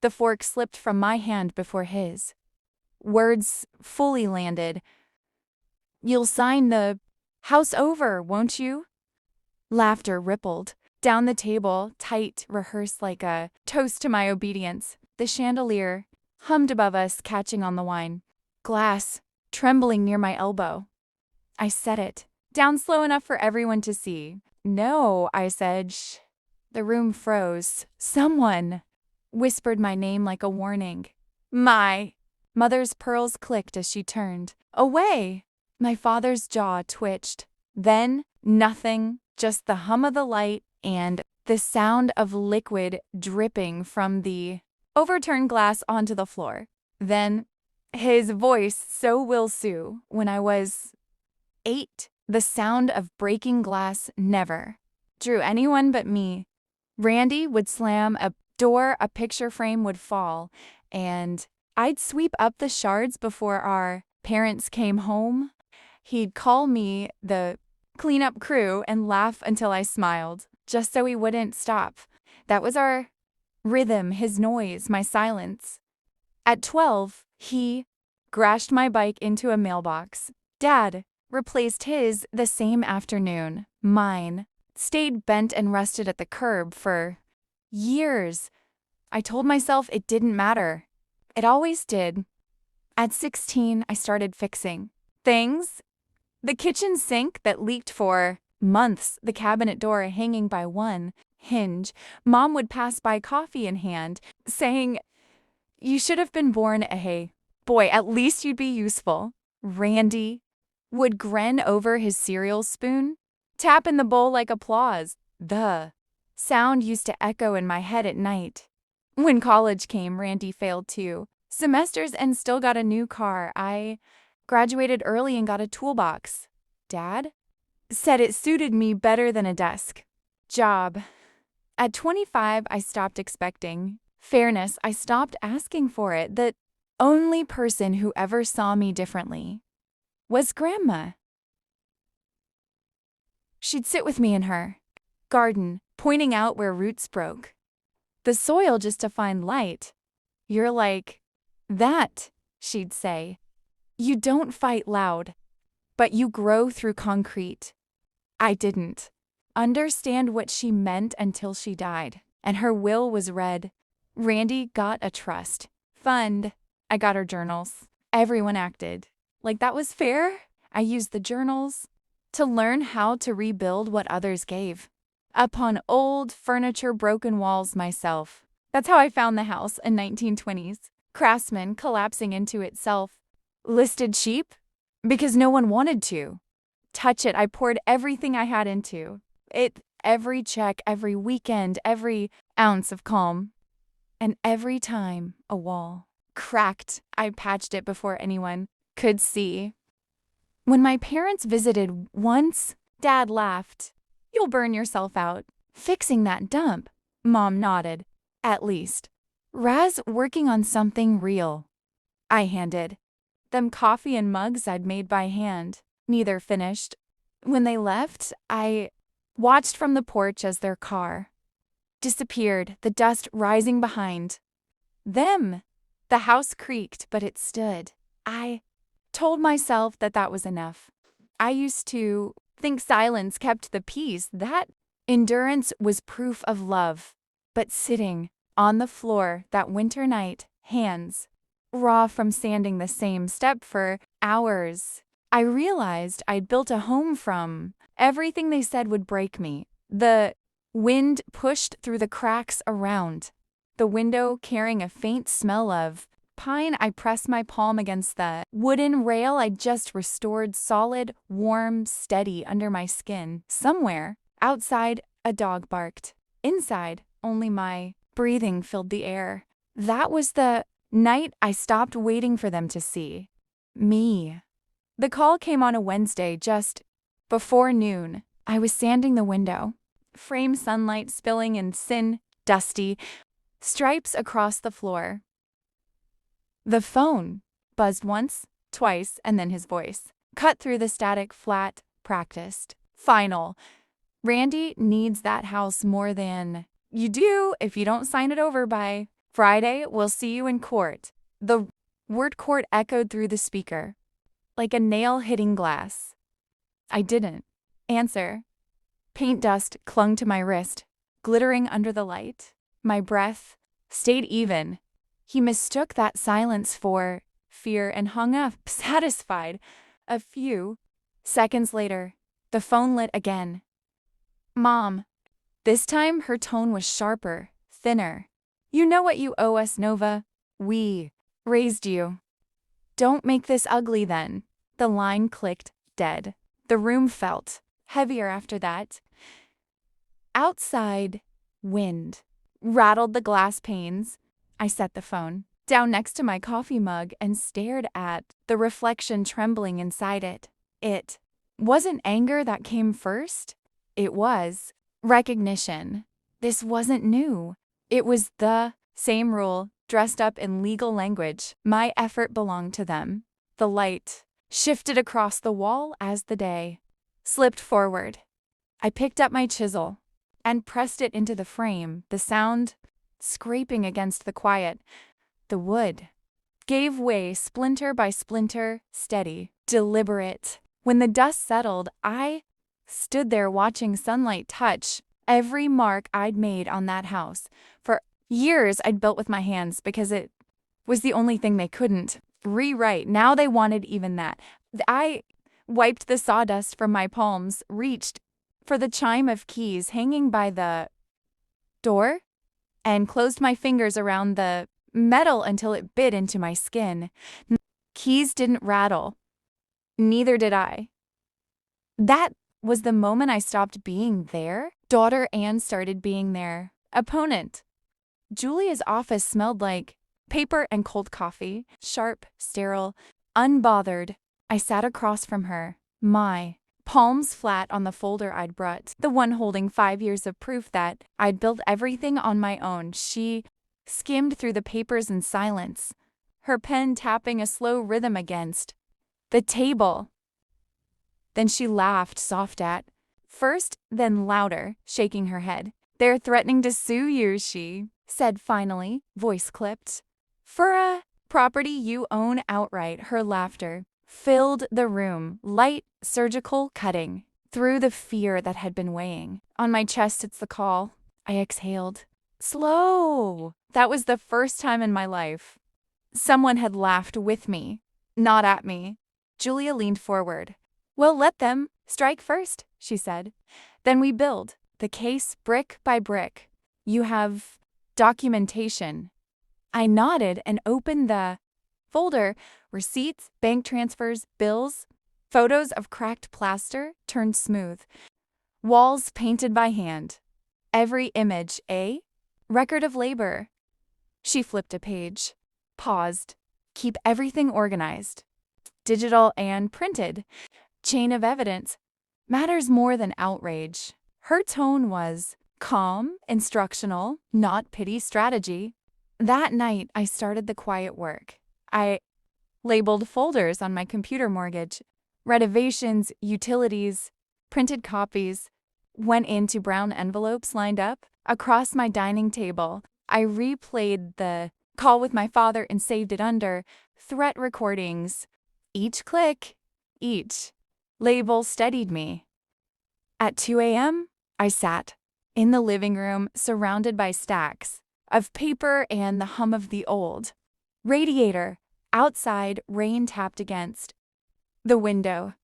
The fork slipped from my hand before his. Words fully landed. "You'll sign the house over, won't you?" Laughter rippled down the table, tight, rehearsed like a toast to my obedience. The chandelier hummed above us, catching on the wine. Glass trembling near my elbow. I said it, down slow enough for everyone to see. "No," I said. "Shh." The room froze. Someone whispered my name like a warning. My mother's pearls clicked as she turned away. My father's jaw twitched. Then nothing, just the hum of the light and the sound of liquid dripping from the overturned glass onto the floor. Then his voice, "So will Sue," when I was 8. The sound of breaking glass never drew anyone but me. Randy would slam a door, a picture frame would fall, and I'd sweep up the shards before our parents came home. He'd call me the cleanup crew and laugh until I smiled, just so he wouldn't stop. That was our rhythm, his noise, my silence. At 12, he crashed my bike into a mailbox. Dad replaced his the same afternoon. Mine stayed bent and rusted at the curb for years. I told myself it didn't matter. It always did. At 16, I started fixing things. The kitchen sink that leaked for months, the cabinet door hanging by one hinge. Mom would pass by, coffee in hand, saying, "You should have been born a boy, at least you'd be useful." Randy would grin over his cereal spoon, tap in the bowl like applause. The sound used to echo in my head at night. When college came, Randy failed 2 semesters and still got a new car. I graduated early and got a toolbox. Dad said it suited me better than a desk job. At 25, I stopped expecting fairness. I stopped asking for it. The only person who ever saw me differently was Grandma. She'd sit with me in her garden, pointing out where roots broke the soil just to find light. "You're like that," she'd say. "You don't fight loud, but you grow through concrete." I didn't understand what she meant until she died, and her will was read. Randy got a trust fund. I got her journals. Everyone acted like that was fair. I used the journals to learn how to rebuild what others gave. Upon old furniture, broken walls myself. That's how I found the house in 1920s. Craftsman collapsing into itself. Listed cheap because no one wanted to touch it. I poured everything I had into it, every check, every weekend, every ounce of calm. And every time a wall cracked, I patched it before anyone could see. When my parents visited once, Dad laughed. "You'll burn yourself out fixing that dump." Mom nodded. "At least Raz working on something real." I handed them coffee and mugs I'd made by hand. Neither finished. When they left, I watched from the porch as their car disappeared, the dust rising behind them. The house creaked, but it stood. I told myself that that was enough. I used to think silence kept the peace. That endurance was proof of love. But sitting on the floor that winter night, hands raw from sanding the same step for hours, I realized I'd built a home from everything they said would break me. The wind pushed through the cracks around the window, carrying a faint smell of pine. I pressed my palm against the wooden rail I'd just restored, solid, warm, steady under my skin. Somewhere outside, a dog barked. Inside, only my breathing filled the air. That was the night I stopped waiting for them to see me. The call came on a Wednesday, just before noon. I was sanding the window, frame sunlight spilling in thin, dusty stripes across the floor. The phone buzzed once, twice, and then his voice cut through the static, flat, practiced. "Final. Randy needs that house more than you do if you don't sign it over by Friday, we'll see you in court. The word court echoed through the speaker, like a nail hitting glass. I didn't answer. Paint dust clung to my wrist, glittering under the light. My breath stayed even. He mistook that silence for fear and hung up, satisfied. A few seconds later, the phone lit again. Mom. This time her tone was sharper, thinner. You know what you owe us, Nova. We raised you. Don't make this ugly then. The line clicked dead. The room felt heavier after that. Outside, wind rattled the glass panes. I set the phone down next to my coffee mug and stared at the reflection trembling inside it. It wasn't anger that came first. It was recognition. This wasn't new. It was the same rule, dressed up in legal language. My effort belonged to them. The light shifted across the wall as the day slipped forward. I picked up my chisel and pressed it into the frame, the sound scraping against the quiet. The wood gave way splinter by splinter, steady, deliberate. When the dust settled, I stood there watching sunlight touch every mark I'd made on that house. For years I'd built with my hands because it was the only thing they couldn't rewrite. Now they wanted even that. I wiped the sawdust from my palms, reached for the chime of keys hanging by the door, and closed my fingers around the metal until it bit into my skin. Keys didn't rattle. Neither did I. That was the moment I stopped being their daughter and started being their opponent. Julia's office smelled like paper and cold coffee, sharp, sterile, unbothered. I sat across from her, my palms flat on the folder I'd brought, the one holding 5 years of proof that I'd built everything on my own. She skimmed through the papers in silence, her pen tapping a slow rhythm against the table. Then she laughed soft at first, then louder, shaking her head. They're threatening to sue you, she said finally, voice clipped. For a property you own outright. Her laughter filled the room, light, surgical, cutting through the fear that had been weighing on my chest. It's the call. I exhaled. Slow. That was the first time in my life someone had laughed with me, not at me. Julia leaned forward. Well, let them strike first, she said. Then we build the case brick by brick. You have documentation. I nodded and opened the folder. Receipts, bank transfers, bills, photos of cracked plaster turned smooth, walls painted by hand. Every image a record of labor. She flipped a page, paused. Keep everything organized. Digital and printed. Chain of evidence matters more than outrage. Her tone was calm, instructional, not pity strategy. That night, I started the quiet work. I labeled folders on my computer mortgage, renovations, utilities, printed copies, went into brown envelopes lined up across my dining table. I replayed the call with my father and saved it under threat recordings. Each click, each label steadied me. At 2 a.m., I sat in the living room surrounded by stacks of paper and the hum of the old radiator. Outside, rain tapped against the window.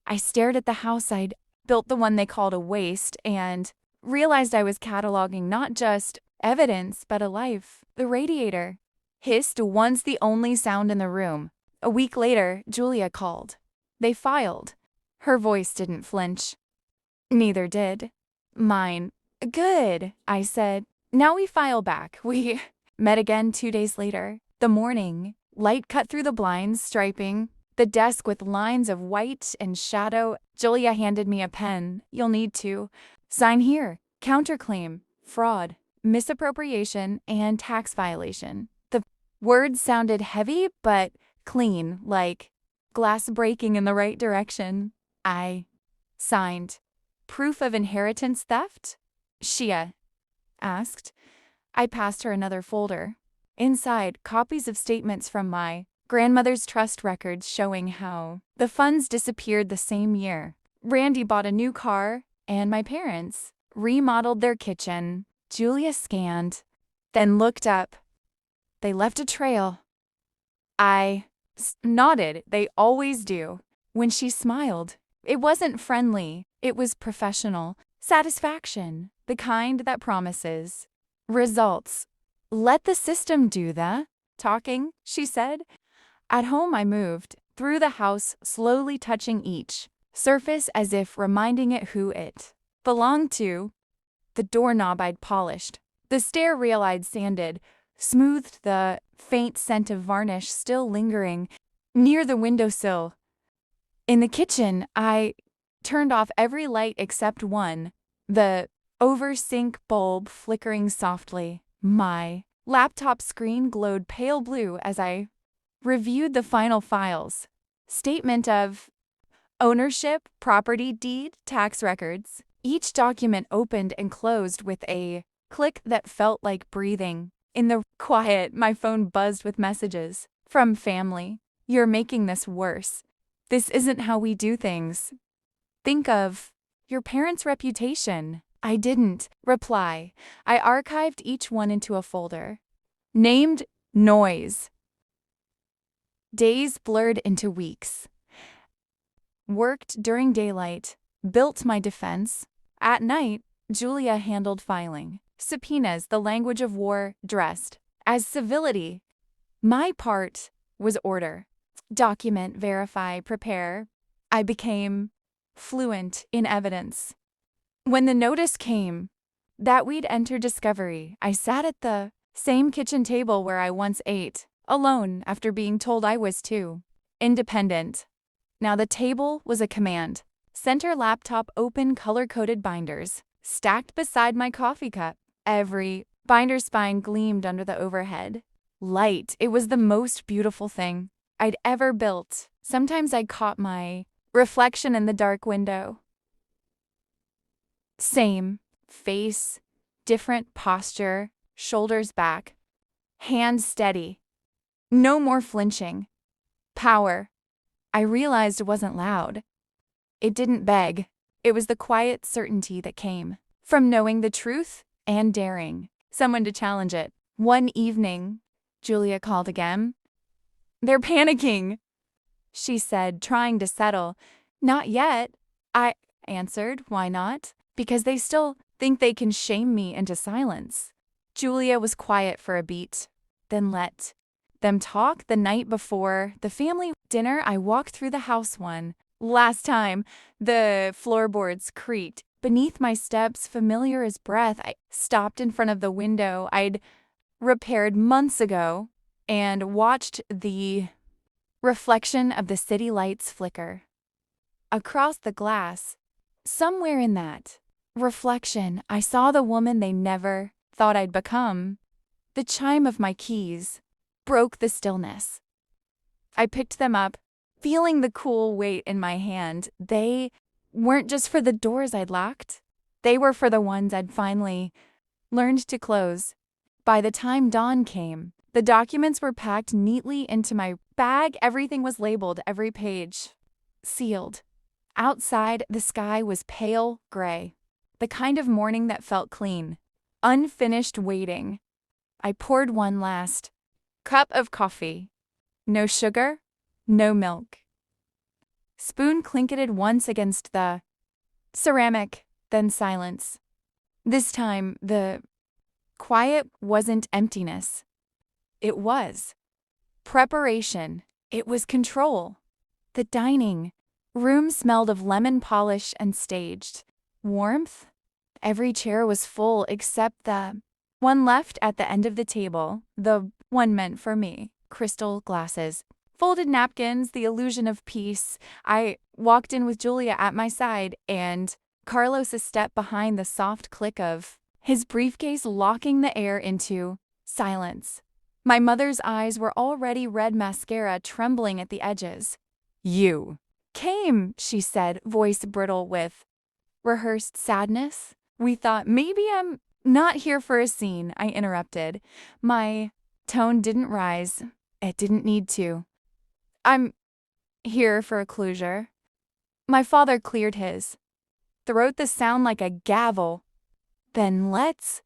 I stared at the house I'd built, the one they called a waste, and realized I was cataloging not just evidence, but a life. The radiator hissed once, the only sound in the room. A week later, Julia called. They filed. Her voice didn't flinch. Neither did mine. Good, I said. Now we file back. We met again 2 days later. The morning light cut through the blinds, striping the desk with lines of white and shadow. Julia handed me a pen. You'll need to sign here. Counterclaim, fraud, misappropriation, and tax violation. The words sounded heavy but clean, like glass breaking in the right direction. I signed. Proof of inheritance theft? Shia asked. I passed her another folder. Inside, copies of statements from my grandmother's trust records showing how the funds disappeared the same year. Randy bought a new car, and my parents remodeled their kitchen. Julia scanned, then looked up. They left a trail. I nodded. They always do. When she smiled, it wasn't friendly. It was professional. Satisfaction, the kind that promises results. Let the system do the talking, she said. At home, I moved through the house, slowly touching each surface as if reminding it who it belonged to. The doorknob I'd polished, the stair rail I'd sanded, smoothed, the faint scent of varnish still lingering near the windowsill. In the kitchen, I turned off every light except one, the over-sink bulb flickering softly. My laptop screen glowed pale blue as I reviewed the final files. Statement of ownership, property deed, tax records. Each document opened and closed with a click that felt like breathing. In the quiet, my phone buzzed with messages from family. You're making this worse. This isn't how we do things. Think of your parents' reputation. I didn't reply. I archived each one into a folder. Named Noise. Days blurred into weeks. Worked during daylight. Built my defense. At night, Julia handled filing. Subpoenas, the language of war, dressed as civility. My part was order. Document, verify, prepare. I became fluent in evidence. When the notice came that we'd enter Discovery, I sat at the same kitchen table where I once ate, alone after being told I was too independent. Now the table was a command. Center laptop open color-coded binders, stacked beside my coffee cup. Every binder spine gleamed under the overhead light. It was the most beautiful thing I'd ever built. Sometimes I caught my reflection in the dark window. Same face, different posture, shoulders back, hands steady. No more flinching. Power. I realized it wasn't loud. It didn't beg. It was the quiet certainty that came from knowing the truth and daring someone to challenge it. One evening, Julia called again. They're panicking, she said, trying to settle. Not yet, I answered. Why not? Because they still think they can shame me into silence. Julia was quiet for a beat, then let them talk. The night before the family dinner, I walked through the house one last time. The floorboards creaked beneath my steps, familiar as breath. I stopped in front of the window I'd repaired months ago and watched the reflection of the city lights flicker across the glass. Somewhere in that reflection, I saw the woman they never thought I'd become. The chime of my keys broke the stillness. I picked them up, feeling the cool weight in my hand. They weren't just for the doors I'd locked. They were for the ones I'd finally learned to close. By the time dawn came, the documents were packed neatly into my bag. Everything was labeled, every page sealed. Outside, the sky was pale gray, the kind of morning that felt clean, unfinished waiting. I poured one last cup of coffee. No sugar, no milk. Spoon clinketed once against the ceramic, then silence. This time, the quiet wasn't emptiness. It was preparation. It was control. The dining room smelled of lemon polish and staged warmth. Every chair was full except the one left at the end of the table, the one meant for me. Crystal glasses, folded napkins, the illusion of peace. I walked in with Julia at my side and Carlos a step behind, the soft click of his briefcase locking the air into silence. My mother's eyes were already red mascara trembling at the edges. You came, she said, voice brittle with rehearsed sadness. We thought maybe I'm not here for a scene, I interrupted. My tone didn't rise. It didn't need to. I'm here for a closure. My father cleared his throat, the sound like a gavel. Then let's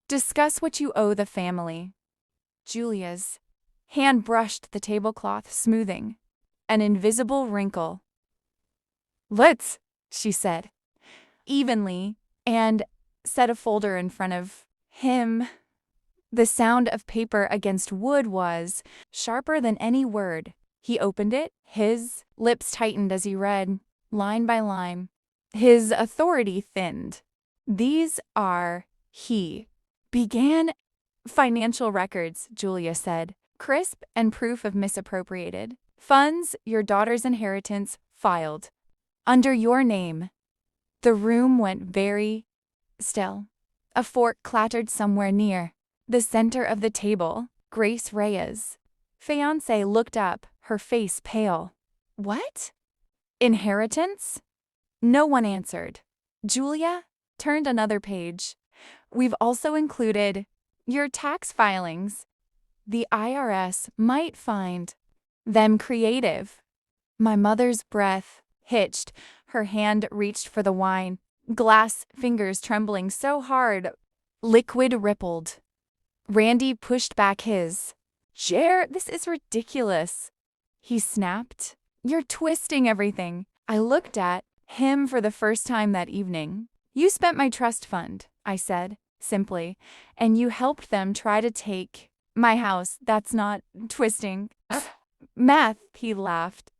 discuss what you owe the family. Julia's hand brushed the tablecloth, smoothing an invisible wrinkle. Let's, she said, evenly, and set a folder in front of him. The sound of paper against wood was sharper than any word. He opened it, his lips tightened as he read, line by line. His authority thinned. These are, he began, financial records, Julia said, crisp and proof of misappropriated funds, your daughter's inheritance, filed under your name. The room went very still. A fork clattered somewhere near the center of the table. Grace Reyes' fiancé looked up, her face pale. What? Inheritance? No one answered. Julia turned another page. We've also included your tax filings. The IRS might find them creative. My mother's breath hitched. Her hand reached for the wine, glass fingers trembling so hard, liquid rippled. Randy pushed back his chair. This is ridiculous, he snapped. You're twisting everything. I looked at him for the first time that evening. You spent my trust fund, I said, simply, and you helped them try to take my house. That's not twisting. Math, he laughed.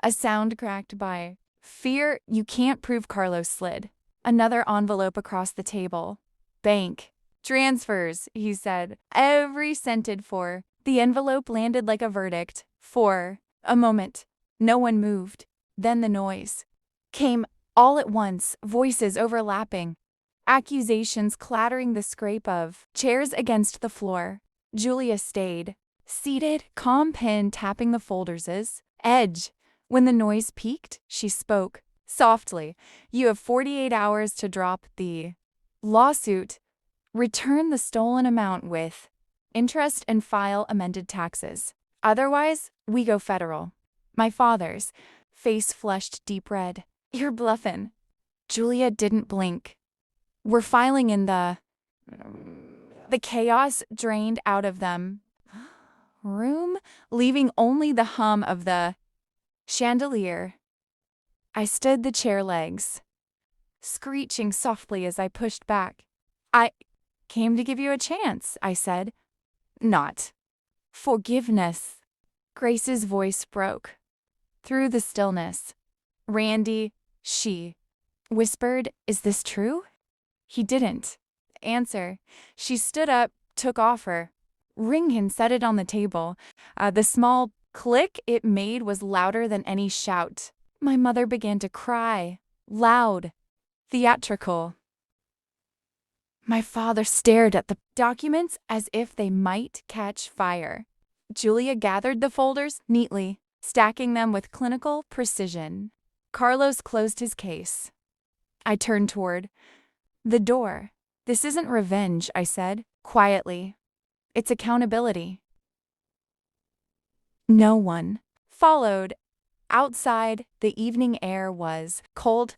A sound cracked by. Fear you can't prove. Carlos slid another envelope across the table. Bank transfers, he said, every cented for. The envelope landed like a verdict. For a moment, no one moved. Then the noise came all at once, voices overlapping, accusations clattering, the scrape of chairs against the floor. Julia stayed seated, calm, pen tapping the folders' edge. When the noise peaked, she spoke softly. You have 48 hours to drop the lawsuit, return the stolen amount with interest, and file amended taxes. Otherwise, we go federal. My father's face flushed deep red. You're bluffin'. Julia didn't blink. We're filing in the chaos drained out of them room, leaving only the hum of the chandelier. I stood the chair legs, screeching softly as I pushed back. I came to give you a chance, I said. Not forgiveness. Grace's voice broke through the stillness. Randy, she whispered, is this true? He didn't answer. She stood up, took off her ring and set it on the table. The small click it made was louder than any shout. My mother began to cry, loud, theatrical. My father stared at the documents as if they might catch fire. Julia gathered the folders neatly, stacking them with clinical precision. Carlos closed his case. I turned toward the door. This isn't revenge, I said, quietly. It's accountability. No one followed. Outside, the evening air was cold,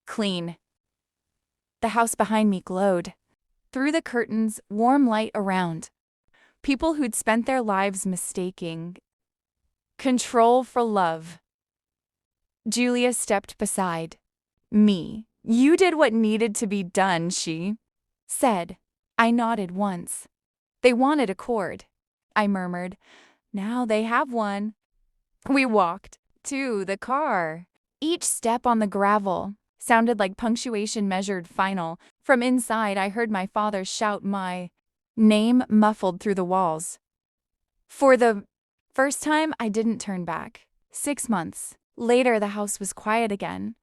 clean. The house behind me glowed. Through the curtains, warm light around. People who'd spent their lives mistaking control for love. Julia stepped beside me. You did what needed to be done, she said. I nodded once. They wanted a cord, I murmured. Now they have one. We walked to the car. Each step on the gravel sounded like punctuation measured final. From inside, I heard my father shout my name muffled through the walls. For the first time, I didn't turn back. 6 months later, the house was quiet again.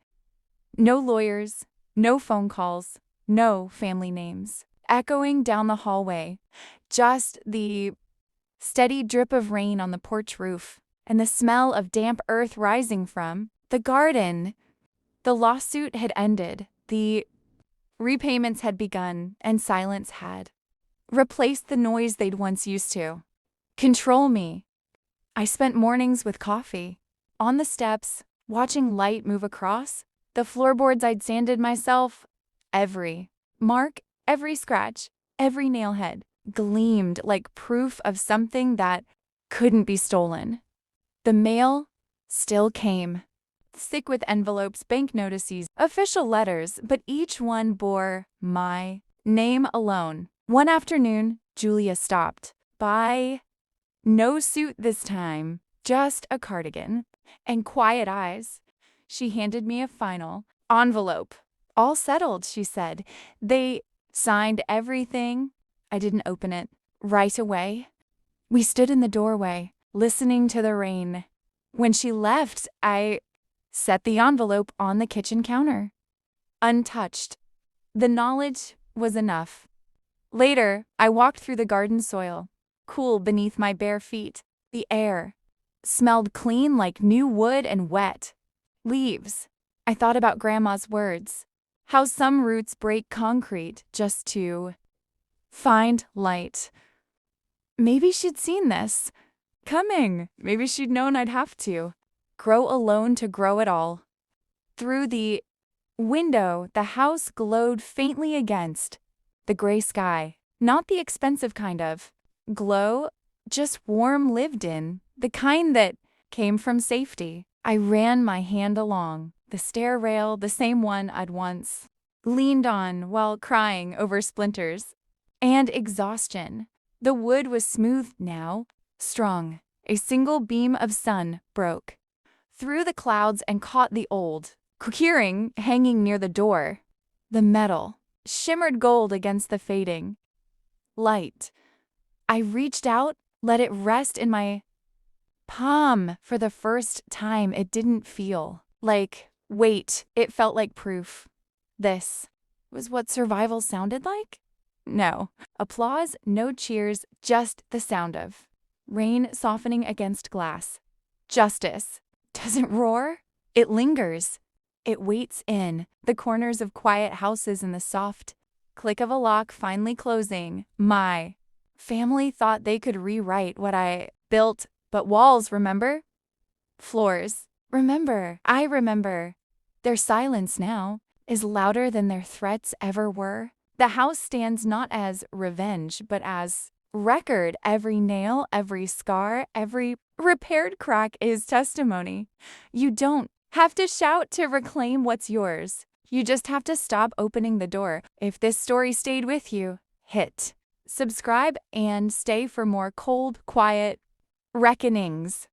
No lawyers, no phone calls, no family names echoing down the hallway. Just the steady drip of rain on the porch roof and the smell of damp earth rising from the garden. The lawsuit had ended, the repayments had begun, and silence had replaced the noise they'd once used to. Control me. I spent mornings with coffee, on the steps, watching light move across, the floorboards I'd sanded myself. Every mark, every scratch, every nailhead gleamed like proof of something that couldn't be stolen. The mail still came, thick with envelopes, bank notices, official letters, but each one bore my name alone. One afternoon, Julia stopped by. No suit this time, just a cardigan and quiet eyes. She handed me a final envelope. All settled, she said. They signed everything. I didn't open it right away. We stood in the doorway, listening to the rain. When she left, I set the envelope on the kitchen counter. Untouched. The knowledge was enough. Later, I walked through the garden soil, cool beneath my bare feet. The air smelled clean like new wood and wet leaves. I thought about Grandma's words, how some roots break concrete just to find light. Maybe she'd seen this coming. Maybe she'd known I'd have to grow alone to grow it all. Through the window, the house glowed faintly against the gray sky. Not the expensive kind of glow, just warm lived in, the kind that came from safety. I ran my hand along the stair rail, the same one I'd once leaned on while crying over splinters and exhaustion. The wood was smooth now, strong. A single beam of sun broke through the clouds and caught the old keyring hanging near the door. The metal shimmered gold against the fading light. I reached out, let it rest in my palm. For the first time, it didn't feel like weight. It felt like proof. This was what survival sounded like? No applause, no cheers, just the sound of rain softening against glass. Justice doesn't roar, it lingers. It waits in the corners of quiet houses and the soft click of a lock finally closing. My family thought they could rewrite what I built, but walls, remember? Floors, remember. I remember. Their silence now is louder than their threats ever were. The house stands not as revenge, but as record. Every nail, every scar, every repaired crack is testimony. You don't have to shout to reclaim what's yours. You just have to stop opening the door. If this story stayed with you, hit subscribe and stay for more cold, quiet reckonings.